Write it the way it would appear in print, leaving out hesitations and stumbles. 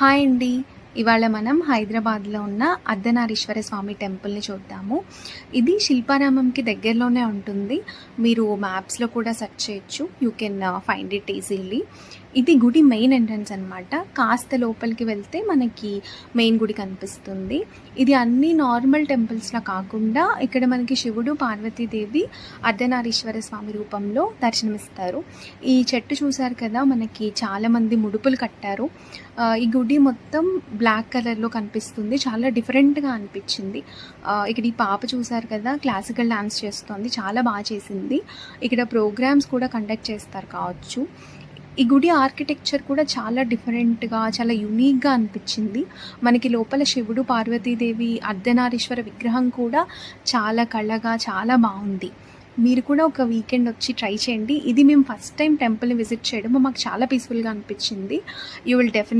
Hi అండి. ఇవాళ మనం హైదరాబాద్‌లో ఉన్న అర్ధనారీశ్వర స్వామి టెంపుల్‌ని చూద్దాము. ఇది శిల్పారామంకి దగ్గరలోనే ఉంటుంది. మీరు మ్యాప్స్‌లో కూడా సెర్చ్ చేయొచ్చు. You can find it easily. ఇది గుడి మెయిన్ ఎంట్రన్స్ అనమాట. కాస్త లోపలికి వెళ్తే మనకి మెయిన్ గుడి కనిపిస్తుంది. ఇది అన్ని నార్మల్ టెంపుల్స్‌లా కాకుండా ఇక్కడ మనకి శివుడు, పార్వతీదేవి అర్ధనారీశ్వర స్వామి రూపంలో దర్శనమిస్తారు. ఈ చెట్టు చూసారు కదా! మనకి చాలామంది ముడుపులు కట్టారు. ఈ గుడి మొత్తం బ్లాక్ కలర్‌లో కనిపిస్తుంది. చాలా డిఫరెంట్‌గా అనిపిచ్చింది. ఇక్కడ ఈ పాప చూసారు కదా! క్లాసికల్ డాన్స్ చేస్తోంది. చాలా చేసింది. ఇక్కడ ప్రోగ్రామ్స్ కూడా కండక్ట్ చేస్తారు కావచ్చు. ఈ గుడి ఆర్కిటెక్చర్ కూడా చాలా డిఫరెంట్‌గా, చాలా యూనిక్‌గా అనిపిచ్చింది. మనకి లోపల శివుడు, పార్వతీదేవి అర్ధనారీశ్వర విగ్రహం కూడా చాలా కళగా చాలా బావుంది. మీరు కూడా ఒక వీకెండ్ వచ్చి ట్రై చేయండి. ఇది మేము ఫస్ట్ టైమ్ టెంపుల్‌ని విజిట్ చేయడం మాకు చాలా పీస్‌ఫుల్‌గా అనిపిచ్చింది. You will definitely